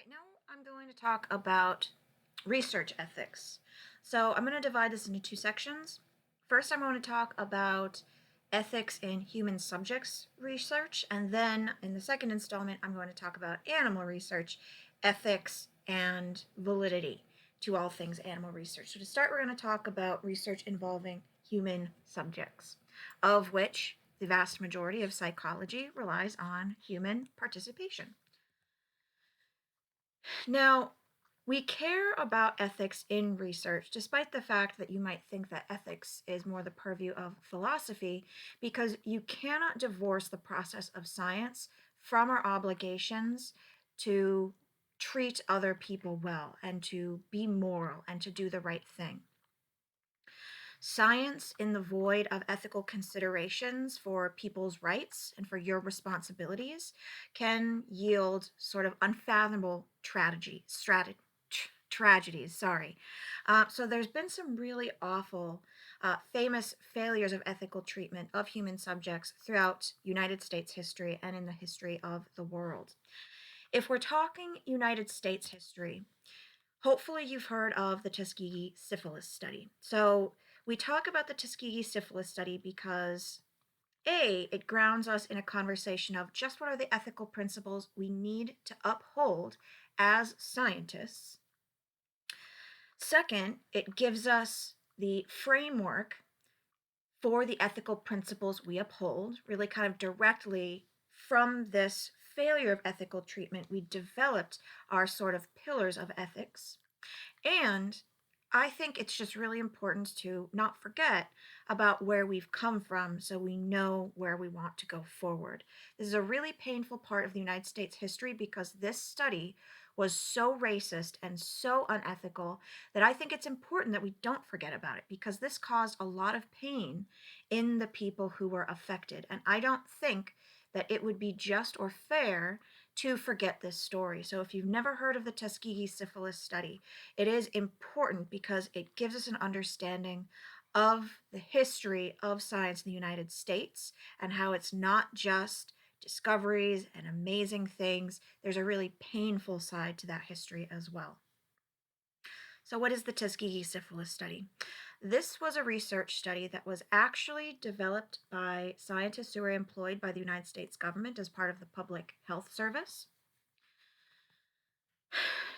right, now I'm going to talk about research ethics. So I'm going to divide this into two sections. First, I'm going to talk about ethics in human subjects research, and then in the second installment, I'm going to talk about animal research, ethics, and validity to all things animal research. So to start, we're going to talk about research involving human subjects, of which the vast majority of psychology relies on human participation. Now, we care about ethics in research, despite the fact that you might think that ethics is more the purview of philosophy, because you cannot divorce the process of science from our obligations to treat other people well and to be moral and to do the right thing. Science, in the void of ethical considerations for people's rights and for your responsibilities, can yield sort of unfathomable tragedies. Sorry. So there's been some really awful, famous failures of ethical treatment of human subjects throughout United States history and in the history of the world. If we're talking United States history, hopefully, you've heard of the Tuskegee syphilis study. So, we talk about the Tuskegee syphilis study because A, it grounds us in a conversation of just what are the ethical principles we need to uphold as scientists. Second, it gives us the framework for the ethical principles we uphold, really kind of directly from this failure of ethical treatment, we developed our sort of pillars of ethics. And I think it's just really important to not forget about where we've come from so we know where we want to go forward. This is a really painful part of the United States history because this study was so racist and so unethical that I think it's important that we don't forget about it because this caused a lot of pain in the people who were affected. And I don't think that it would be just or fair to forget this story. So if you've never heard of the Tuskegee syphilis study, it is important because it gives us an understanding of the history of science in the United States and how it's not just discoveries and amazing things. There's a really painful side to that history as well. So, what is the Tuskegee syphilis study? This was a research study that was actually developed by scientists who were employed by the United States government as part of the Public Health Service,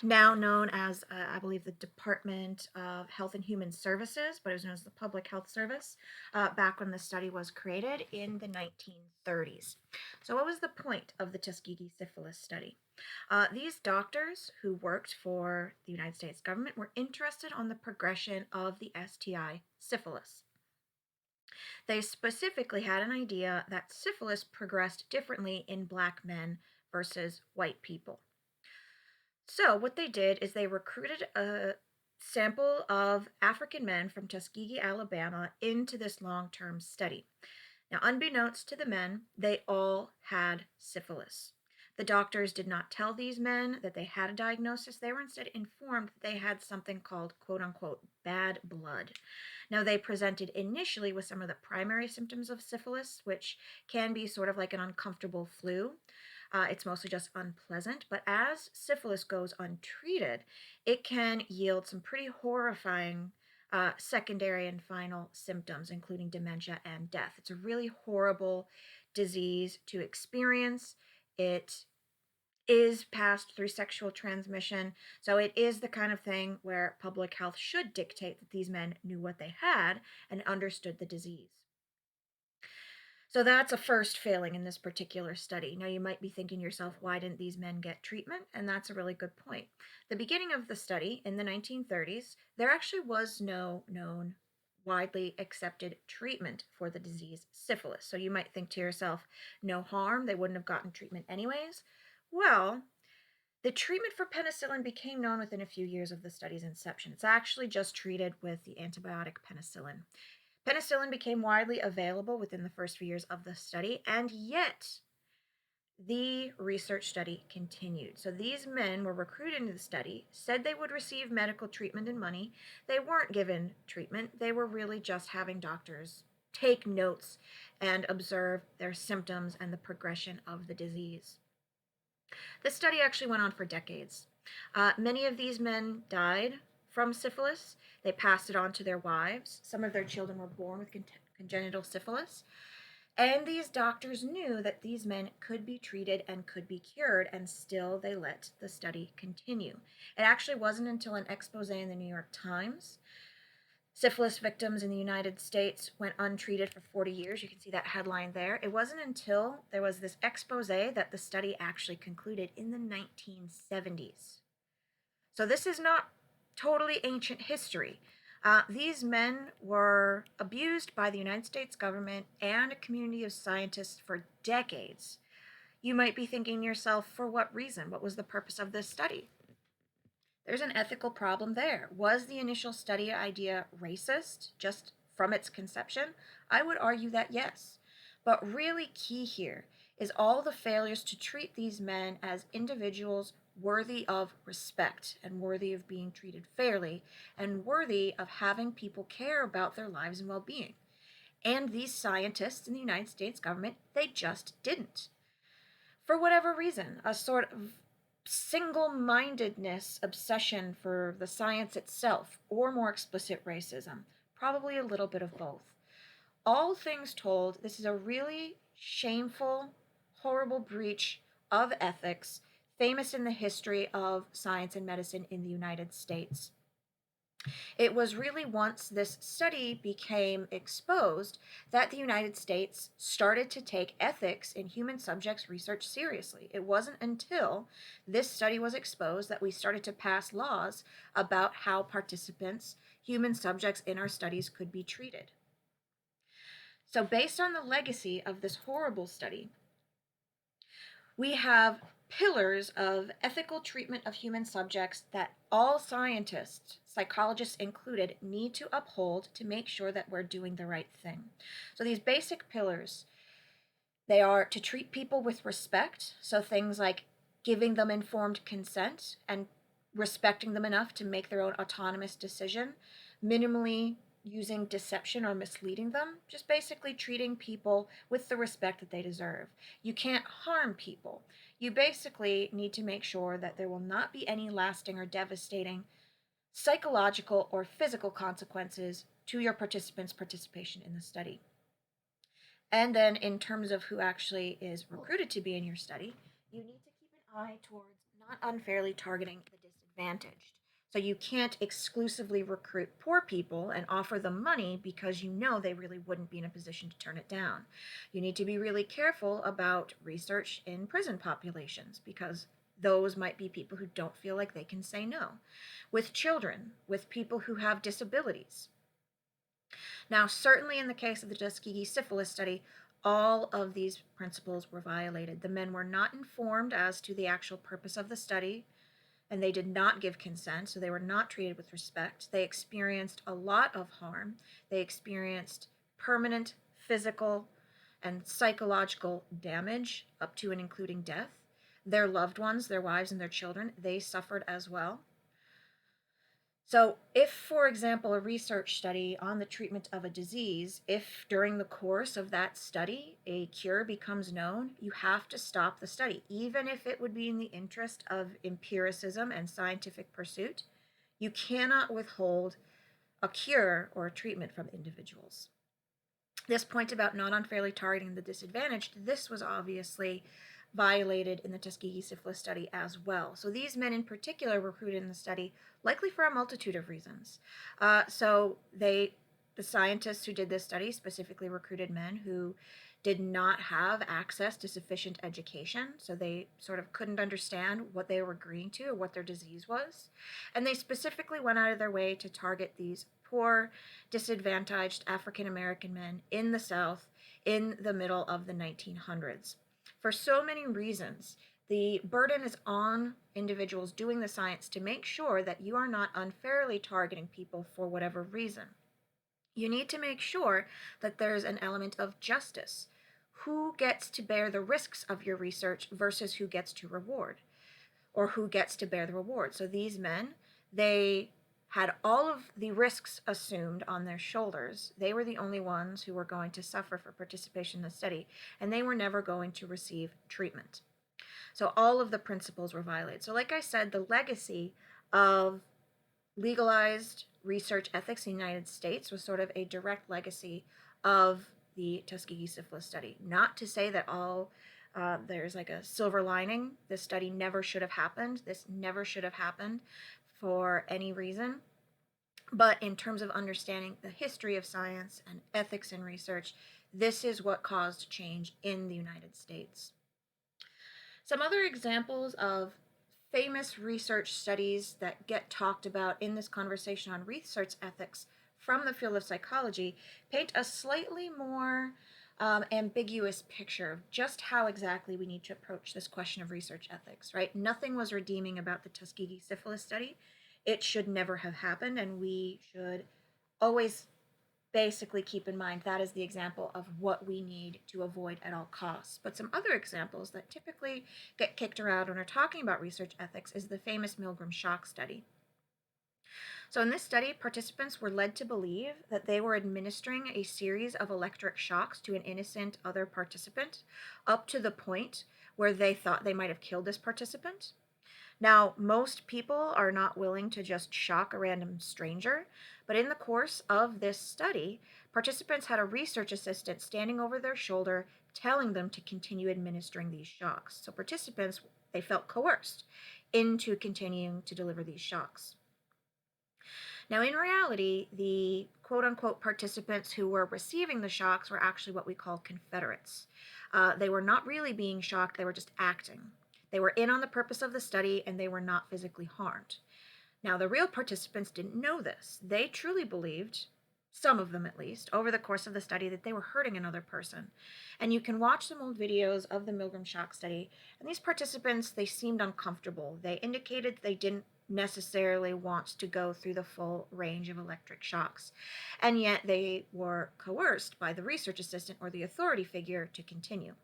now known as, I believe, the Department of Health and Human Services, but it was known as the Public Health Service back when the study was created in the 1930s. So, what was the point of the Tuskegee syphilis study? These doctors who worked for the United States government were interested on the progression of the STI syphilis. They specifically had an idea that syphilis progressed differently in black men versus white people. So, what they did is they recruited a sample of African men from Tuskegee, Alabama, into this long term study. Now, unbeknownst to the men, they all had syphilis. The doctors did not tell these men that they had a diagnosis. They were instead informed that they had something called quote unquote bad blood. Now, they presented initially with some of the primary symptoms of syphilis, which can be sort of like an uncomfortable flu. It's mostly just unpleasant, but as syphilis goes untreated, it can yield some pretty horrifying secondary and final symptoms, including dementia and death. It's a really horrible disease to experience. It is passed through sexual transmission. So it is the kind of thing where public health should dictate that these men knew what they had and understood the disease. So that's a first failing in this particular study. Now, you might be thinking to yourself, why didn't these men get treatment? And that's a really good point. The beginning of the study in the 1930s, there actually was no known widely accepted treatment for the disease syphilis. So you might think to yourself, no harm, they wouldn't have gotten treatment anyways. Well, the treatment for penicillin became known within a few years of the study's inception. It's actually just treated with the antibiotic penicillin. Penicillin became widely available within the first few years of the study, and yet the research study continued. So these men were recruited into the study, said they would receive medical treatment and money. They weren't given treatment, they were really just having doctors take notes and observe their symptoms and the progression of the disease. The study actually went on for decades. Many of these men died from syphilis. They passed it on to their wives. Some of their children were born with congenital syphilis. And these doctors knew that these men could be treated and could be cured, and still they let the study continue. It actually wasn't until an expose in the New York Times. Syphilis victims in the United States went untreated for 40 years. You can see that headline there. It wasn't until there was this expose that the study actually concluded in the 1970s. So this is not totally ancient history. These men were abused by the United States government and a community of scientists for decades. You might be thinking to yourself, for what reason? What was the purpose of this study? There's an ethical problem there. Was the initial study idea racist just from its conception? I would argue that yes. But really key here is all the failures to treat these men as individuals worthy of respect and worthy of being treated fairly and worthy of having people care about their lives and well-being. And these scientists in the United States government, they just didn't. For whatever reason, a sort of single mindedness obsession for the science itself, or more explicit racism, probably a little bit of both. All things told, this is a really shameful, horrible breach of ethics, famous in the history of science and medicine in the United States. It was really once this study became exposed that the United States started to take ethics in human subjects research seriously. It wasn't until this study was exposed that we started to pass laws about how participants, human subjects in our studies, could be treated. So, based on the legacy of this horrible study, we have pillars of ethical treatment of human subjects that all scientists, psychologists included, need to uphold to make sure that we're doing the right thing. So these basic pillars, they are to treat people with respect, so things like giving them informed consent and respecting them enough to make their own autonomous decision, minimally using deception or misleading them, just basically treating people with the respect that they deserve. You can't harm people. You basically need to make sure that there will not be any lasting or devastating psychological or physical consequences to your participants' participation in the study. And then, in terms of who actually is recruited to be in your study, you need to keep an eye towards not unfairly targeting the disadvantaged. So, you can't exclusively recruit poor people and offer them money because you know they really wouldn't be in a position to turn it down. You need to be really careful about research in prison populations because those might be people who don't feel like they can say no. With children, with people who have disabilities, now, certainly in the case of the Tuskegee syphilis study, all of these principles were violated. The men were not informed as to the actual purpose of the study, and they did not give consent, so they were not treated with respect. They experienced a lot of harm. They experienced permanent physical and psychological damage, up to and including death. Their loved ones, their wives, and their children, they suffered as well. So, if, for example, a research study on the treatment of a disease, if during the course of that study a cure becomes known, you have to stop the study, even if it would be in the interest of empiricism and scientific pursuit. You cannot withhold a cure or a treatment from individuals. This point about not unfairly targeting the disadvantaged, this was obviously violated in the Tuskegee syphilis study as well. So these men in particular were recruited in the study, likely for a multitude of reasons. The scientists who did this study specifically recruited men who did not have access to sufficient education, so they sort of couldn't understand what they were agreeing to or what their disease was. And they specifically went out of their way to target these poor, disadvantaged African American men in the South in the middle of the 1900s. For so many reasons, the burden is on individuals doing the science to make sure that you are not unfairly targeting people for whatever reason. You need to make sure that there's an element of justice. Who gets to bear the risks of your research versus who gets to reward, or who gets to bear the reward. So these men, they had all of the risks assumed on their shoulders. They were the only ones who were going to suffer for participation in the study, and they were never going to receive treatment. So all of the principles were violated. So, like I said, the legacy of legalized research ethics in the United States was sort of a direct legacy of the Tuskegee syphilis study. Not to say that all there's like a silver lining. This study never should have happened. This never should have happened for any reason. But in terms of understanding the history of science and ethics in research, this is what caused change in the United States. Some other examples of famous research studies that get talked about in this conversation on research ethics from the field of psychology paint a slightly more ambiguous picture of just how exactly we need to approach this question of research ethics, right? Nothing was redeeming about the Tuskegee syphilis study. It should never have happened, and we should always basically keep in mind that is the example of what we need to avoid at all costs. But some other examples that typically get kicked around when we're talking about research ethics is the famous Milgram shock study. So, in this study, participants were led to believe that they were administering a series of electric shocks to an innocent other participant up to the point where they thought they might have killed this participant. Now, most people are not willing to just shock a random stranger, but in the course of this study, participants had a research assistant standing over their shoulder telling them to continue administering these shocks. So participants, they felt coerced into continuing to deliver these shocks. Now, in reality, the quote unquote participants who were receiving the shocks were actually what we call Confederates. They were not really being shocked, they were just acting. They were in on the purpose of the study and they were not physically harmed. Now, the real participants didn't know this. They truly believed, some of them at least, over the course of the study that they were hurting another person. And you can watch some old videos of the Milgram shock study, and these participants, they seemed uncomfortable. They indicated they didn't necessarily want to go through the full range of electric shocks. And yet they were coerced by the research assistant or the authority figure to continue.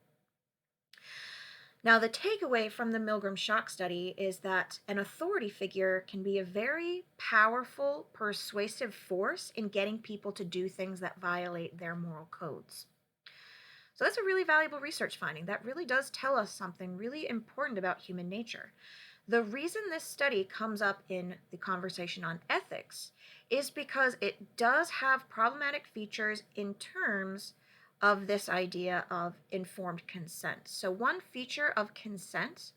Now, the takeaway from the Milgram shock study is that an authority figure can be a very powerful, persuasive force in getting people to do things that violate their moral codes. So, that's a really valuable research finding. That really does tell us something really important about human nature. The reason this study comes up in the conversation on ethics is because it does have problematic features in terms of this idea of informed consent. So, one feature of consent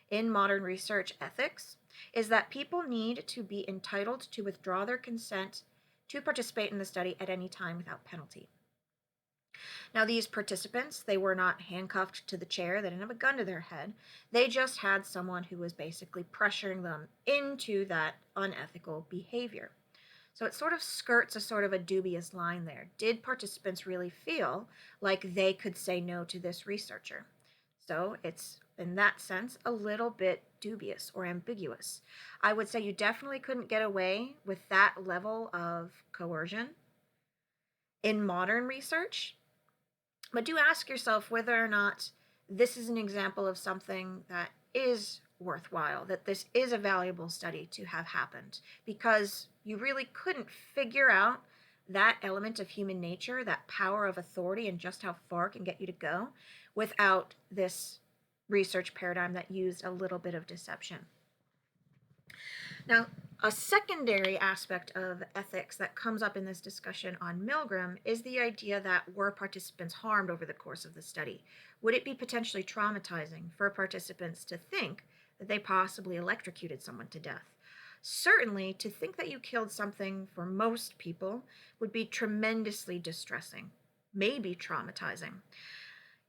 in modern research ethics is that people need to be entitled to withdraw their consent to participate in the study at any time without penalty. Now, these participants, they were not handcuffed to the chair, they didn't have a gun to their head. They just had someone who was basically pressuring them into that unethical behavior. So it sort of skirts a sort of a dubious line there. Did participants really feel like they could say no to this researcher? So it's, in that sense, a little bit dubious or ambiguous. I would say you definitely couldn't get away with that level of coercion in modern research, but do ask yourself whether or not this is an example of something that is worthwhile, that this is a valuable study to have happened, because you really couldn't figure out that element of human nature, that power of authority, and just how far it can get you to go without this research paradigm that used a little bit of deception. Now, a secondary aspect of ethics that comes up in this discussion on Milgram is the idea that were participants harmed over the course of the study? Would it be potentially traumatizing for participants to think that they possibly electrocuted someone to death? Certainly, to think that you killed something for most people would be tremendously distressing, maybe traumatizing.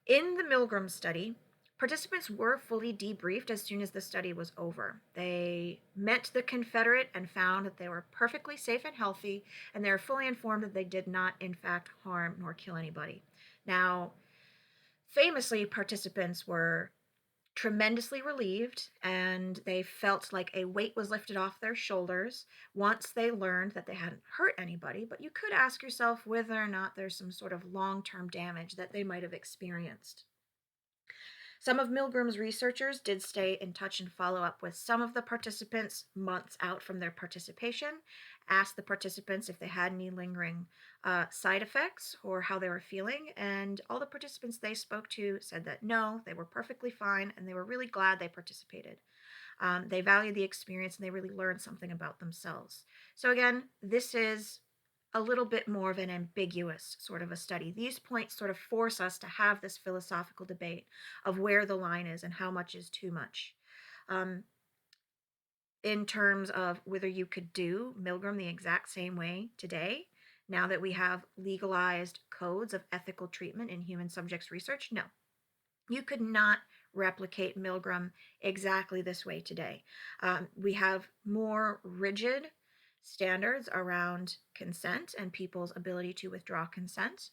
In the Milgram study, participants were fully debriefed as soon as the study was over. They met the Confederate and found that they were perfectly safe and healthy, and they were fully informed that they did not, in fact, harm nor kill anybody. Now, famously, participants were tremendously relieved and they felt like a weight was lifted off their shoulders once they learned that they hadn't hurt anybody. But you could ask yourself whether or not there's some sort of long term damage that they might have experienced. Some of Milgram's researchers did stay in touch and follow up with some of the participants months out from their participation, asked the participants if they had any lingering side effects or how they were feeling. And all the participants they spoke to said that no, they were perfectly fine and they were really glad they participated. They valued the experience and they really learned something about themselves. So, again, this is a little bit more of an ambiguous sort of a study. These points sort of force us to have this philosophical debate of where the line is and how much is too much. Um, in terms of whether you could do Milgram the exact same way today, now that we have legalized codes of ethical treatment in human subjects research, no. You could not replicate Milgram exactly this way today. We have more rigid standards around consent and people's ability to withdraw consent.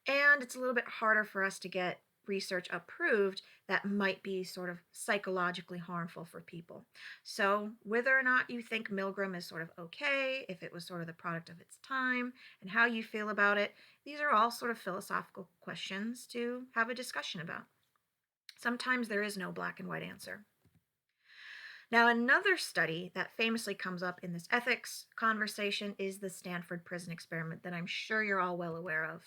And it's a little bit harder for us to get research approved that might be sort of psychologically harmful for people. So, whether or not you think Milgram is sort of okay, if it was sort of the product of its time, and how you feel about it, these are all sort of philosophical questions to have a discussion about. Sometimes there is no black and white answer. Now, another study that famously comes up in this ethics conversation is the Stanford Prison Experiment that I'm sure you're all well aware of.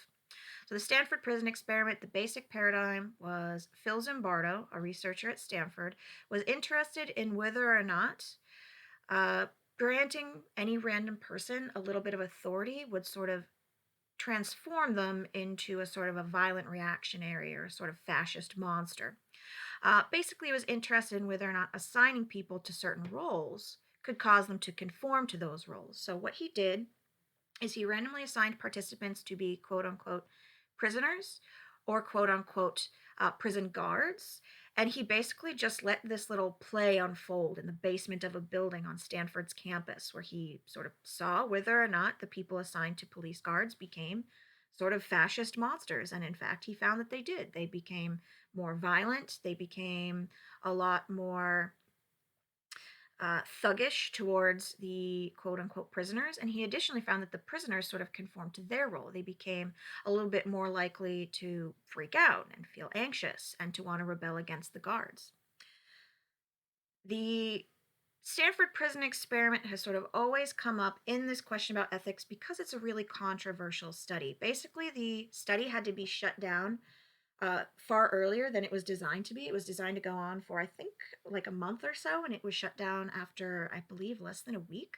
So, the Stanford Prison Experiment, the basic paradigm was Phil Zimbardo, a researcher at Stanford, was interested in whether or not uh, granting any random person a little bit of authority would sort of transform them into a sort of a violent reactionary or sort of fascist monster. Basically, was interested in whether or not assigning people to certain roles could cause them to conform to those roles. So, what he did is he randomly assigned participants to be quote unquote prisoners or quote unquote prison guards. And he basically just let this little play unfold in the basement of a building on Stanford's campus, where he sort of saw whether or not the people assigned to police guards became sort of fascist monsters. And in fact, he found that they did. They became more violent, they became a lot more thuggish towards the quote unquote prisoners. And he additionally found that the prisoners sort of conformed to their role. They became a little bit more likely to freak out and feel anxious and to want to rebel against the guards. The Stanford Prison Experiment has sort of always come up in this question about ethics because it's a really controversial study. Basically, the study had to be shut down far earlier than it was designed to be. It was designed to go on for, I think, like a month or so, and it was shut down after, I believe, less than a week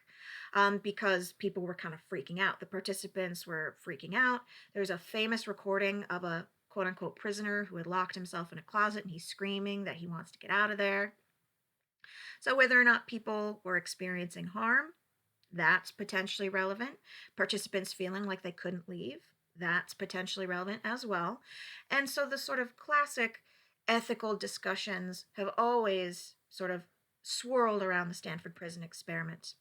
because people were kind of freaking out. The participants were freaking out. There's a famous recording of a quote unquote prisoner who had locked himself in a closet and he's screaming that he wants to get out of there. So, whether or not people were experiencing harm, that's potentially relevant. Participants feeling like they couldn't leave, that's potentially relevant as well. And so the sort of classic ethical discussions have always sort of swirled around the Stanford Prison Experiment.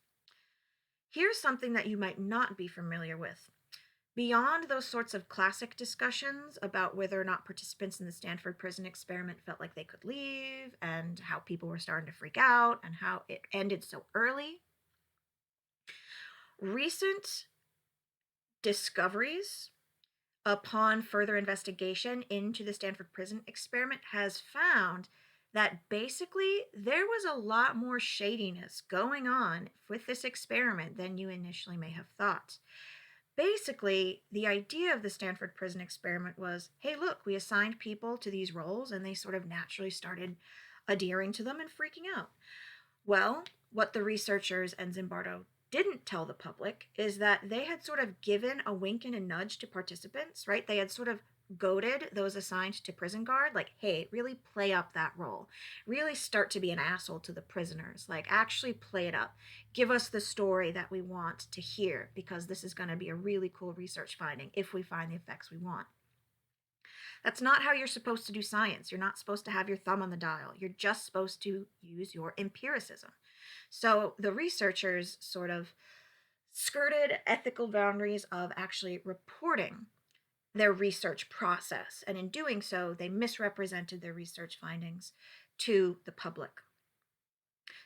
Here's something that you might not be familiar with. Beyond those sorts of classic discussions about whether or not participants in the Stanford Prison Experiment felt like they could leave and how people were starting to freak out and how it ended so early, recent discoveries upon further investigation into the Stanford Prison Experiment has found that basically there was a lot more shadiness going on with this experiment than you initially may have thought. Basically, the idea of the Stanford Prison Experiment was, hey, look, we assigned people to these roles and they sort of naturally started adhering to them and freaking out. Well, what the researchers and Zimbardo didn't tell the public is that they had sort of given a wink and a nudge to participants, right? They had sort of goaded those assigned to prison guard, like, hey, really play up that role. Really start to be an asshole to the prisoners. Like, actually play it up. Give us the story that we want to hear, because this is going to be a really cool research finding if we find the effects we want. That's not how you're supposed to do science. You're not supposed to have your thumb on the dial. You're just supposed to use your empiricism. So the researchers sort of skirted ethical boundaries of actually reporting their research process. And in doing so, they misrepresented their research findings to the public.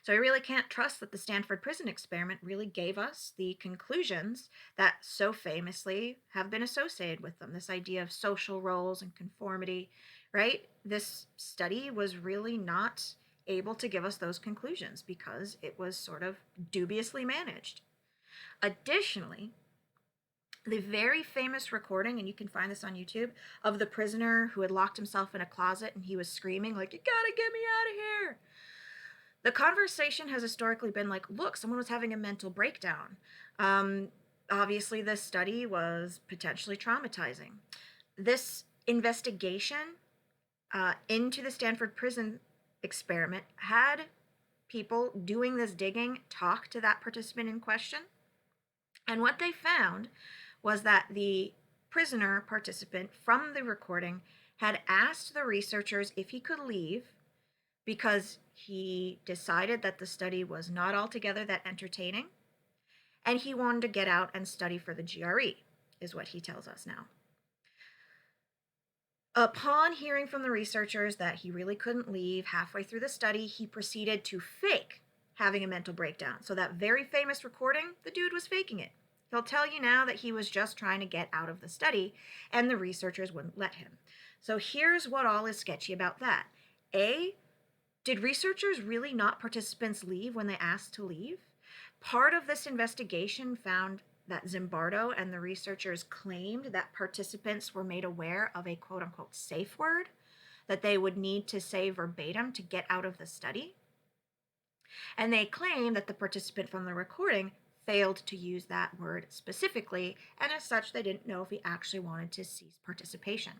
So I really can't trust that the Stanford Prison Experiment really gave us the conclusions that so famously have been associated with them. This idea of social roles and conformity right? This study was really not able to give us those conclusions because it was sort of dubiously managed. Additionally, the very famous recording, and you can find this on YouTube, of the prisoner who had locked himself in a closet and he was screaming, like, "You gotta get me out of here!" The conversation has historically been like, look, someone was having a mental breakdown. Um, Obviously, this study was potentially traumatizing. This investigation into the Stanford prison experiment had people doing this digging talk to that participant in question. And what they found was that the prisoner participant from the recording had asked the researchers if he could leave because he decided that the study was not altogether that entertaining and he wanted to get out and study for the GRE, is what he tells us now. Upon hearing from the researchers that he really couldn't leave halfway through the study, he proceeded to fake having a mental breakdown. So, that very famous recording, the dude was faking it. He'll tell you now that he was just trying to get out of the study, and the researchers wouldn't let him. So, here's what all is sketchy about that. A, did researchers really not participants leave when they asked to leave? Part of this investigation found that Zimbardo and the researchers claimed that participants were made aware of a quote unquote safe word that they would need to say verbatim to get out of the study. And they claim that the participant from the recording failed to use that word specifically, and as such, they didn't know if he actually wanted to cease participation.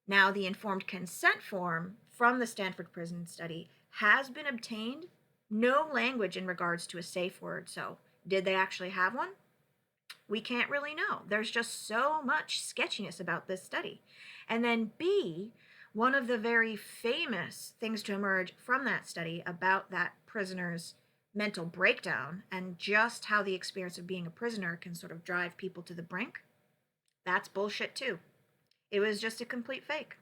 Now, the informed consent form from the Stanford prison study has been obtained. No language in regards to a safe word. So, did they actually have one? We can't really know. There's just so much sketchiness about this study. And then, B, one of the very famous things to emerge from that study about that prisoner's mental breakdown and just how the experience of being a prisoner can sort of drive people to the brink, that's bullshit too. It was just a complete fake.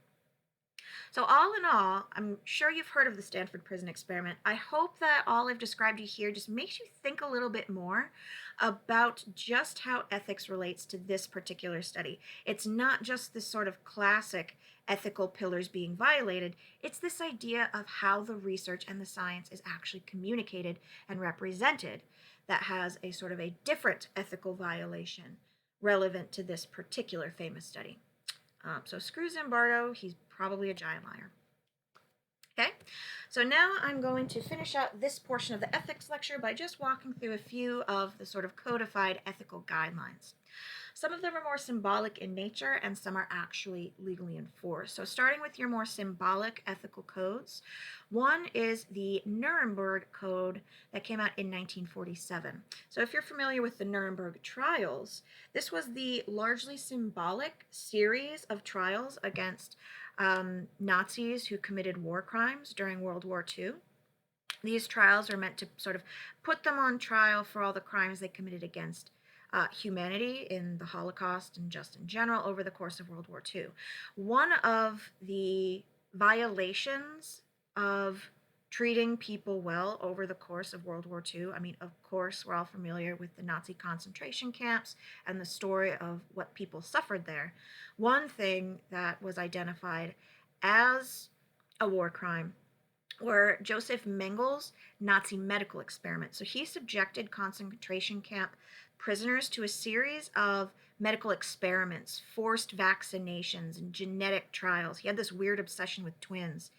So, all in all, I'm sure you've heard of the Stanford Prison Experiment. I hope that all I've described to you here just makes you think a little bit more about just how ethics relates to this particular study. It's not just this sort of classic ethical pillars being violated, it's this idea of how the research and the science is actually communicated and represented that has a sort of a different ethical violation relevant to this particular famous study. So screw Zimbardo, he's probably a giant liar. Okay, so now I'm going to finish out this portion of the ethics lecture by just walking through a few of the sort of codified ethical guidelines. Some of them are more symbolic in nature and some are actually legally enforced. So starting with your more symbolic ethical codes, one is the Nuremberg Code that came out in 1947. So if you're familiar with the Nuremberg trials, this was the largely symbolic series of trials against Nazis who committed war crimes during World War II. These trials are meant to sort of put them on trial for all the crimes they committed against humanity in the Holocaust and just in general over the course of World War II. One of the violations of treating people well over the course of World War II, I mean, of course, we're all familiar with the Nazi concentration camps and the story of what people suffered there. One thing that was identified as a war crime were Joseph Mengel's Nazi medical experiments. So he subjected concentration camp prisoners to a series of medical experiments, forced vaccinations, and genetic trials. He had this weird obsession with twins.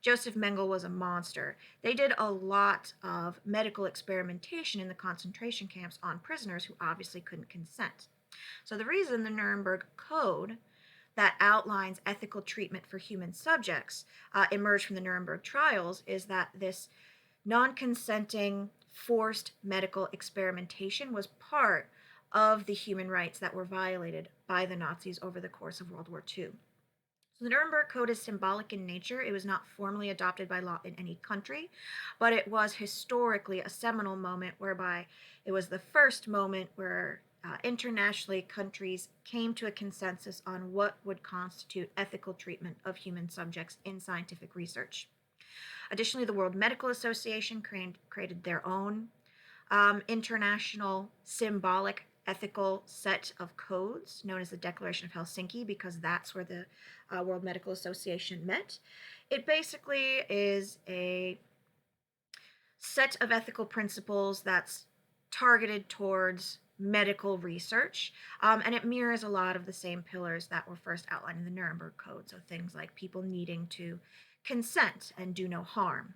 Joseph Mengele was a monster. They did a lot of medical experimentation in the concentration camps on prisoners who obviously couldn't consent. So the reason the Nuremberg Code that outlines ethical treatment for human subjects emerged from the Nuremberg trials is that this non-consenting forced medical experimentation was part of the human rights that were violated by the Nazis over the course of World War II. So the Nuremberg Code is symbolic in nature. It was not formally adopted by law in any country, but it was historically a seminal moment whereby it was the first moment where internationally countries came to a consensus on what would constitute ethical treatment of human subjects in scientific research. Additionally, the World Medical Association created their own international symbolic ethical set of codes known as the Declaration of Helsinki, because that's where the World Medical Association met. It basically is a set of ethical principles that's targeted towards medical research, and it mirrors a lot of the same pillars that were first outlined in the Nuremberg Code. So things like people needing to consent and do no harm.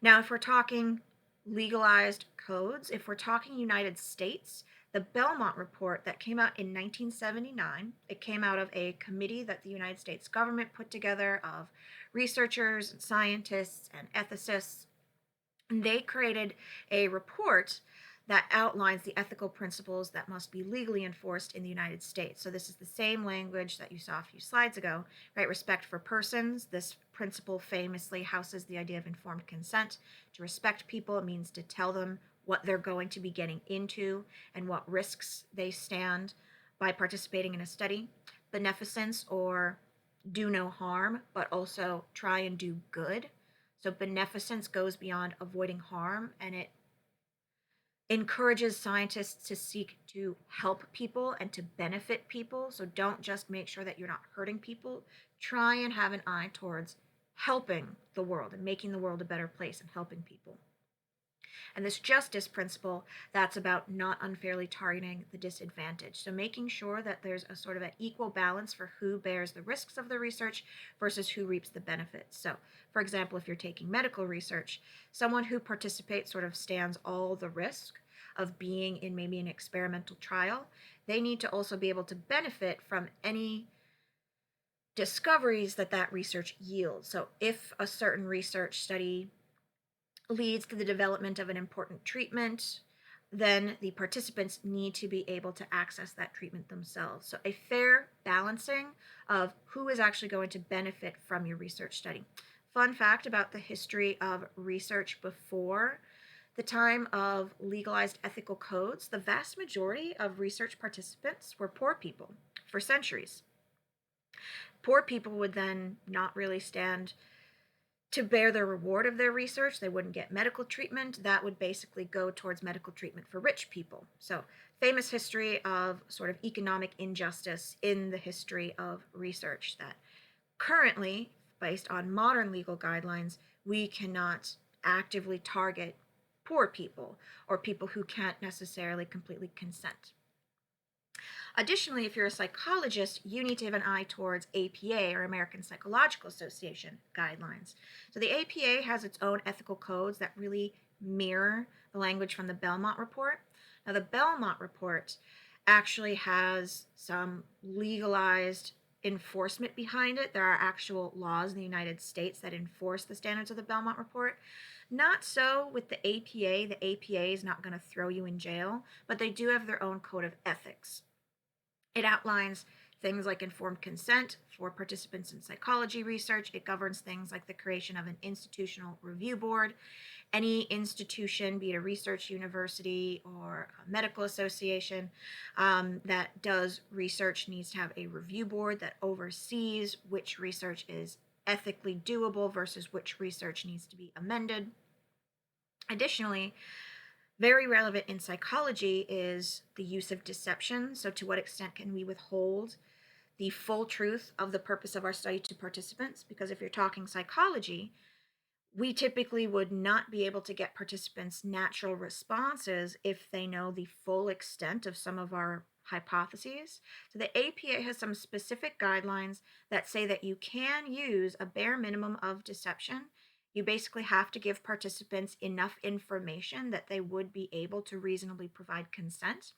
Now, if we're talking legalized codes, if we're talking United States, the Belmont Report that came out in 1979, it came out of a committee that the United States government put together of researchers and scientists and ethicists. And they created a report that outlines the ethical principles that must be legally enforced in the United States. So this is the same language that you saw a few slides ago, right? Respect for persons. This principle famously houses the idea of informed consent. To respect people, it means to tell them what they're going to be getting into and what risks they stand by participating in a study. Beneficence, or do no harm, but also try and do good. So beneficence goes beyond avoiding harm, and it encourages scientists to seek to help people and to benefit people. So don't just make sure that you're not hurting people. Try and have an eye towards helping the world and making the world a better place and helping people. And this justice principle, that's about not unfairly targeting the disadvantaged. So making sure that there's a sort of an equal balance for who bears the risks of the research versus who reaps the benefits. So, for example, if you're taking medical research, someone who participates sort of stands all the risk of being in maybe an experimental trial. They need to also be able to benefit from any discoveries that that research yields. So if a certain research study leads to the development of an important treatment, then the participants need to be able to access that treatment themselves. So, a fair balancing of who is actually going to benefit from your research study. Fun fact about the history of research before the time of legalized ethical codes, the vast majority of research participants were poor people for centuries. Poor people would then not really stand to bear the reward of their research. They wouldn't get medical treatment. That would basically go towards medical treatment for rich people. So, famous history of sort of economic injustice in the history of research that currently, based on modern legal guidelines, we cannot actively target poor people or people who can't necessarily completely consent. Additionally, if you're a psychologist, you need to have an eye towards APA, or American Psychological Association guidelines. So the APA has its own ethical codes that really mirror the language from the Belmont Report. Now, the Belmont Report actually has some legalized enforcement behind it. There are actual laws in the United States that enforce the standards of the Belmont Report. Not so with the APA. The APA is not going to throw you in jail, but they do have their own code of ethics. It outlines things like informed consent for participants in psychology research. It governs things like the creation of an institutional review board. Any institution, be it a research university or a medical association, that does research needs to have a review board that oversees which research is ethically doable versus which research needs to be amended. Additionally, very relevant in psychology is the use of deception. So, to what extent can we withhold the full truth of the purpose of our study to participants? Because if you're talking psychology, we typically would not be able to get participants' natural responses if they know the full extent of some of our hypotheses. So, the APA has some specific guidelines that say that you can use a bare minimum of deception. You basically have to give participants enough information that they would be able to reasonably provide consent,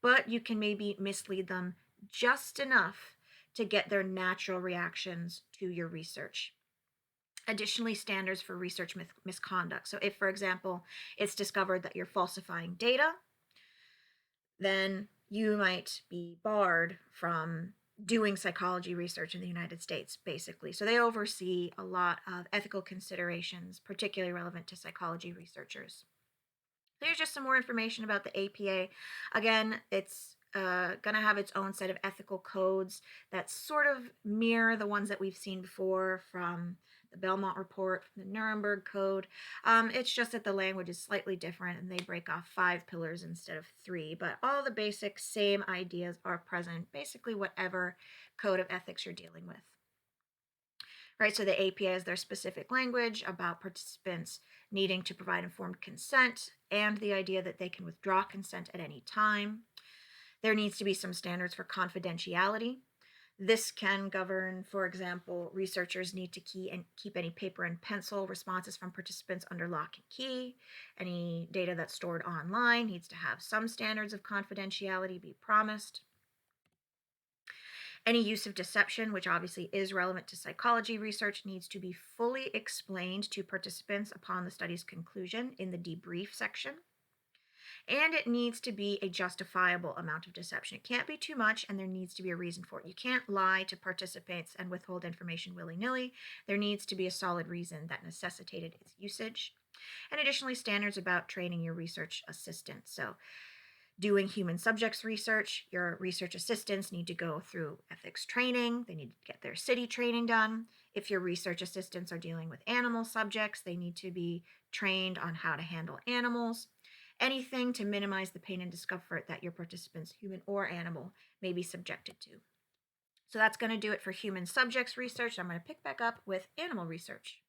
but you can maybe mislead them just enough to get their natural reactions to your research. Additionally, standards for research misconduct. So, if, for example, it's discovered that you're falsifying data, then you might be barred from doing psychology research in the United States, basically. So they oversee a lot of ethical considerations, particularly relevant to psychology researchers. There's just some more information about the APA. Again, it's going to have its own set of ethical codes that sort of mirror the ones that we've seen before from the Belmont Report, from the Nuremberg Code. It's just that the language is slightly different and they break off 5 pillars instead of 3, but all the basic same ideas are present, basically whatever code of ethics you're dealing with. Right, so the APA has their specific language about participants needing to provide informed consent and the idea that they can withdraw consent at any time. There needs to be some standards for confidentiality. This can govern, for example, researchers need to keep any paper and pencil responses from participants under lock and key. Any data that's stored online needs to have some standards of confidentiality be promised. Any use of deception, which obviously is relevant to psychology research, needs to be fully explained to participants upon the study's conclusion in the debrief section. And it needs to be a justifiable amount of deception. It can't be too much, and there needs to be a reason for it. You can't lie to participants and withhold information willy nilly. There needs to be a solid reason that necessitated its usage. And additionally, standards about training your research assistants. So, doing human subjects research, your research assistants need to go through ethics training. They need to get their city training done. If your research assistants are dealing with animal subjects, they need to be trained on how to handle animals. Anything to minimize the pain and discomfort that your participants, human or animal, may be subjected to. So that's going to do it for human subjects research. I'm going to pick back up with animal research.